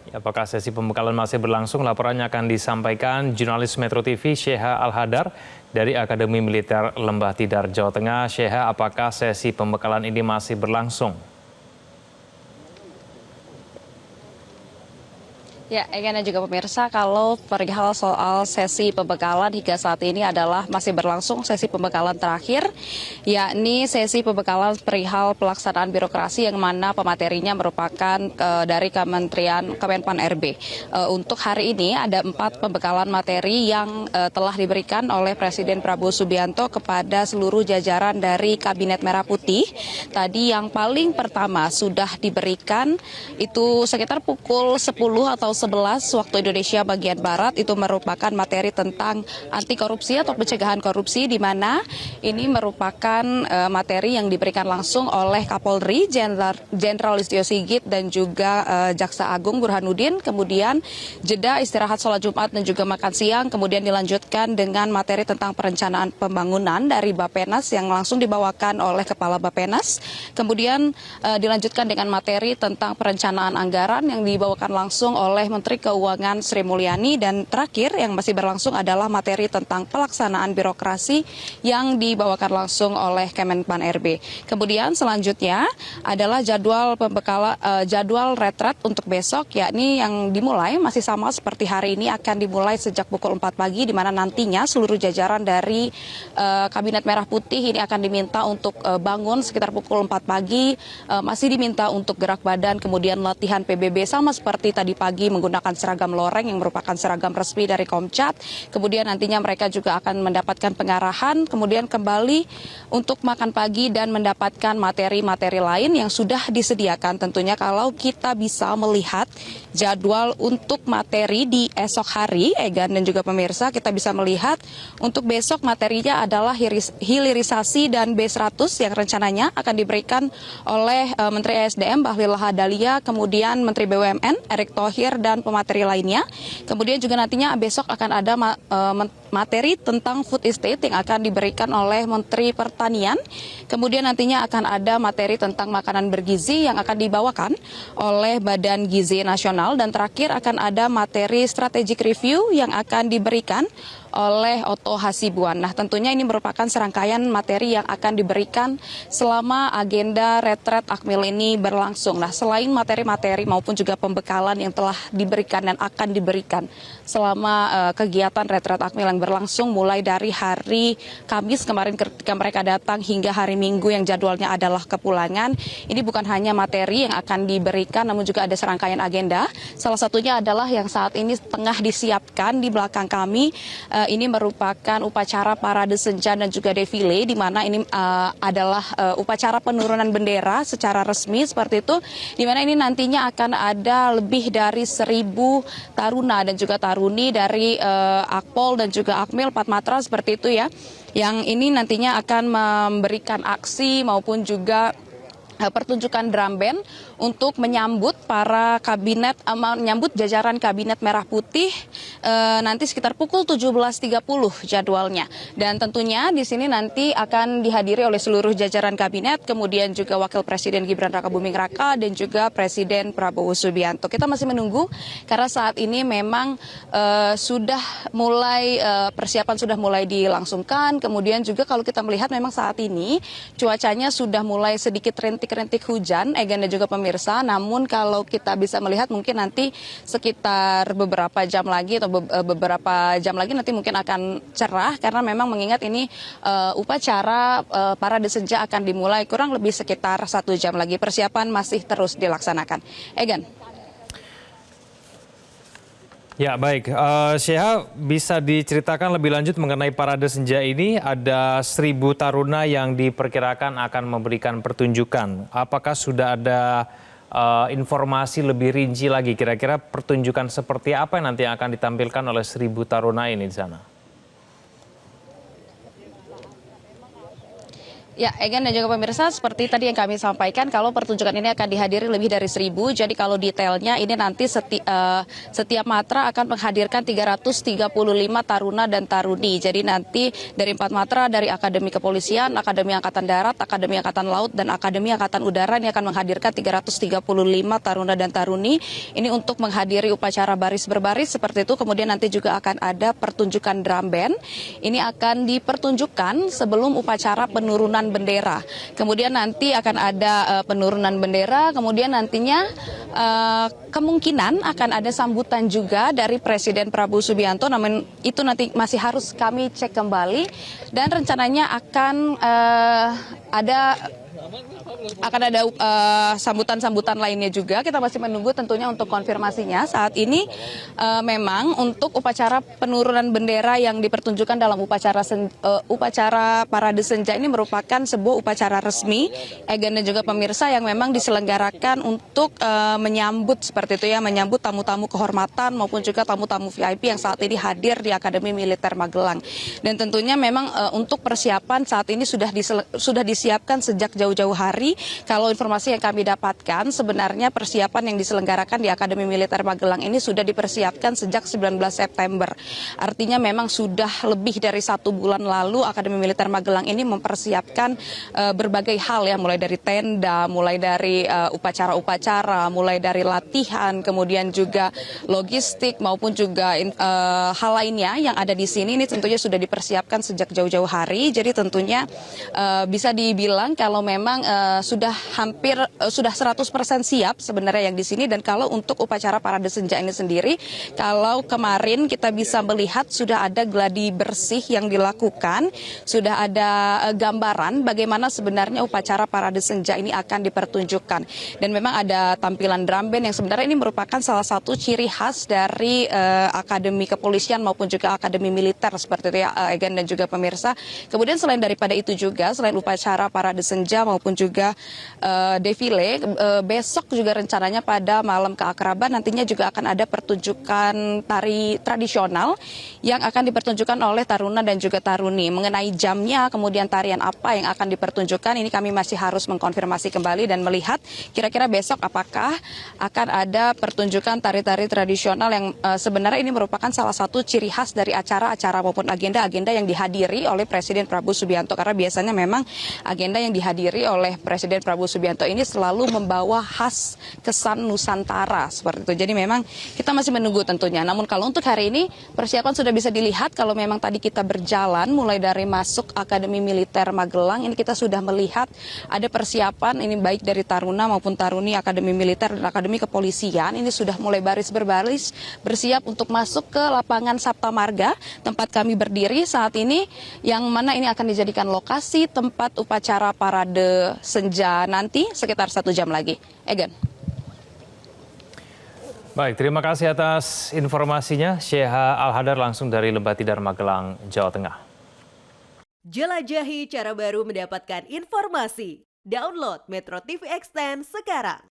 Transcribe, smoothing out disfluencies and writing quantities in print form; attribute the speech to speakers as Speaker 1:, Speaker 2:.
Speaker 1: Apakah sesi pembekalan masih berlangsung? Laporannya akan disampaikan jurnalis Metro TV Sheha Al-Hadar dari Akademi Militer Lembah Tidar, Jawa Tengah. Sheha, apakah sesi pembekalan ini masih berlangsung?
Speaker 2: Ya, Egan dan juga pemirsa, kalau perihal soal sesi pembekalan hingga saat ini adalah masih berlangsung sesi pembekalan terakhir, yakni sesi pembekalan perihal pelaksanaan birokrasi yang mana pematerinya merupakan dari Kemenpan RB. Untuk hari ini ada 4 pembekalan materi yang telah diberikan oleh Presiden Prabowo Subianto kepada seluruh jajaran dari Kabinet Merah Putih. Tadi yang paling pertama sudah diberikan itu sekitar pukul 10 atau 11 waktu Indonesia bagian Barat, itu merupakan materi tentang anti korupsi atau pencegahan korupsi, di mana ini merupakan materi yang diberikan langsung oleh Kapolri Jenderal Listio Sigit dan juga Jaksa Agung Burhanuddin. Kemudian jeda istirahat sholat Jumat dan juga makan siang, kemudian dilanjutkan dengan materi tentang perencanaan pembangunan dari Bappenas yang langsung dibawakan oleh Kepala Bappenas. Kemudian dilanjutkan dengan materi tentang perencanaan anggaran yang dibawakan langsung oleh Menteri Keuangan Sri Mulyani, dan terakhir yang masih berlangsung adalah materi tentang pelaksanaan birokrasi yang dibawakan langsung oleh Kemenpan RB. Kemudian selanjutnya adalah jadwal retret untuk besok, yakni yang dimulai masih sama seperti hari ini, akan dimulai sejak pukul 4 pagi, di mana nantinya seluruh jajaran dari Kabinet Merah Putih ini akan diminta untuk bangun sekitar pukul 4 pagi, masih diminta untuk gerak badan, kemudian latihan PBB sama seperti tadi pagi menggunakan seragam loreng yang merupakan seragam resmi dari Komcat. Kemudian nantinya mereka juga akan mendapatkan pengarahan, kemudian kembali untuk makan pagi dan mendapatkan materi-materi lain yang sudah disediakan. Tentunya kalau kita bisa melihat jadwal untuk materi di esok hari, Egan dan juga pemirsa, kita bisa melihat untuk besok materinya adalah hilirisasi dan B100 yang rencananya akan diberikan oleh Menteri ESDM Bahlil Lahadalia, kemudian Menteri BUMN Erick Thohir, dan pemateri lainnya. Kemudian juga nantinya besok akan ada materi tentang food estate yang akan diberikan oleh Menteri Pertanian. Kemudian nantinya akan ada materi tentang makanan bergizi yang akan dibawakan oleh Badan Gizi Nasional, dan terakhir akan ada materi strategic review yang akan diberikan oleh Otto Hasibuan. Nah, tentunya ini merupakan serangkaian materi yang akan diberikan selama agenda retret Akmil ini berlangsung. Nah, selain materi-materi maupun juga pembekalan yang telah diberikan dan akan diberikan selama kegiatan retret Akmil yang berlangsung mulai dari hari Kamis kemarin ketika mereka datang hingga hari Minggu yang jadwalnya adalah kepulangan, ini bukan hanya materi yang akan diberikan, namun juga ada serangkaian agenda. Salah satunya adalah yang saat ini tengah disiapkan di belakang kami. Ini merupakan upacara parade senja dan juga defile, di mana ini adalah upacara penurunan bendera secara resmi seperti itu, di mana ini nantinya akan ada lebih dari 1.000 taruna dan juga taruni dari Akpol dan juga Akmil Patmatra seperti itu ya, yang ini nantinya akan memberikan aksi maupun juga pertunjukan drum band untuk menyambut menyambut jajaran Kabinet Merah Putih nanti sekitar pukul 17.30 jadwalnya. Dan tentunya di sini nanti akan dihadiri oleh seluruh jajaran kabinet, kemudian juga Wakil Presiden Gibran Rakabuming Raka dan juga Presiden Prabowo Subianto. Kita masih menunggu karena saat ini memang persiapan sudah mulai dilangsungkan. Kemudian juga kalau kita melihat memang saat ini cuacanya sudah mulai sedikit rintik hujan, Egan dan juga pemirsa. Namun kalau kita bisa melihat mungkin nanti sekitar beberapa jam lagi nanti mungkin akan cerah, karena memang mengingat ini upacara parade senja akan dimulai kurang lebih sekitar 1 jam lagi. Persiapan masih terus dilaksanakan. Egan.
Speaker 1: Ya, baik. Sheha, bisa diceritakan lebih lanjut mengenai parade senja ini? Ada 1.000 taruna yang diperkirakan akan memberikan pertunjukan. Apakah sudah ada informasi lebih rinci lagi? Kira-kira pertunjukan seperti apa yang nanti akan ditampilkan oleh 1.000 taruna ini di sana?
Speaker 2: Ya, Egan dan juga pemirsa, seperti tadi yang kami sampaikan, kalau pertunjukan ini akan dihadiri lebih dari 1.000. Jadi kalau detailnya ini nanti setiap matra akan menghadirkan 335 taruna dan taruni. Jadi nanti dari 4 matra, dari Akademi Kepolisian, Akademi Angkatan Darat, Akademi Angkatan Laut, dan Akademi Angkatan Udara ini akan menghadirkan 335 taruna dan taruni. Ini untuk menghadiri upacara baris berbaris seperti itu. Kemudian nanti juga akan ada pertunjukan drum band. Ini akan dipertunjukkan sebelum upacara penurunan bendera. Kemudian nanti akan ada penurunan bendera, kemudian nantinya kemungkinan akan ada sambutan juga dari Presiden Prabowo Subianto, namun itu nanti masih harus kami cek kembali, dan rencananya akan ada sambutan-sambutan lainnya juga. Kita masih menunggu tentunya untuk konfirmasinya. Saat ini memang untuk upacara penurunan bendera yang dipertunjukkan dalam upacara parade senja ini merupakan sebuah upacara resmi, Egan dan juga pemirsa, yang memang diselenggarakan untuk menyambut seperti itu ya, menyambut tamu-tamu kehormatan maupun juga tamu-tamu VIP yang saat ini hadir di Akademi Militer Magelang. Dan tentunya memang untuk persiapan saat ini sudah disiapkan sejak jauh-jauh hari. Kalau informasi yang kami dapatkan, sebenarnya persiapan yang diselenggarakan di Akademi Militer Magelang ini sudah dipersiapkan sejak 19 September. Artinya memang sudah lebih dari 1 bulan lalu Akademi Militer Magelang ini mempersiapkan berbagai hal ya, mulai dari tenda, mulai dari upacara-upacara, mulai dari latihan, kemudian juga logistik maupun juga hal lainnya yang ada di sini. Ini tentunya sudah dipersiapkan sejak jauh-jauh hari. Jadi tentunya bisa dibilang kalau memang sudah 100% siap sebenarnya yang di sini. Dan kalau untuk upacara parade senja ini sendiri, kalau kemarin kita bisa melihat sudah ada gladi bersih yang dilakukan, sudah ada gambaran bagaimana sebenarnya upacara parade senja ini akan dipertunjukkan. Dan memang ada tampilan drum band yang sebenarnya ini merupakan salah satu ciri khas dari Akademi Kepolisian maupun juga Akademi Militer seperti itu ya, Egan dan juga pemirsa. Kemudian selain daripada itu juga, selain upacara parade senja maupun juga defile, besok juga rencananya pada malam keakraban nantinya juga akan ada pertunjukan tari tradisional yang akan dipertunjukkan oleh taruna dan juga taruni. Mengenai jamnya, kemudian tarian apa yang akan dipertunjukkan, ini kami masih harus mengkonfirmasi kembali dan melihat kira-kira besok apakah akan ada pertunjukan tari-tari tradisional yang sebenarnya ini merupakan salah satu ciri khas dari acara-acara maupun agenda-agenda yang dihadiri oleh Presiden Prabowo Subianto, karena biasanya memang agenda yang dihadiri oleh Presiden Prabowo Subianto ini selalu membawa khas kesan Nusantara seperti itu. Jadi memang kita masih menunggu tentunya. Namun kalau untuk hari ini persiapan sudah bisa dilihat. Kalau memang tadi kita berjalan mulai dari masuk Akademi Militer Magelang, ini kita sudah melihat ada persiapan ini baik dari taruna maupun taruni Akademi Militer dan Akademi Kepolisian. Ini sudah mulai baris berbaris bersiap untuk masuk ke lapangan Sapta Marga tempat kami berdiri saat ini, yang mana ini akan dijadikan lokasi tempat upacara parade senja nanti sekitar 1 jam lagi. Egan.
Speaker 1: Baik, terima kasih atas informasinya. Syeha Al-Hadar langsung dari Lembah Tidar, Magelang, Jawa Tengah.
Speaker 3: Jelajahi cara baru mendapatkan informasi. Download Metro TV Extend sekarang.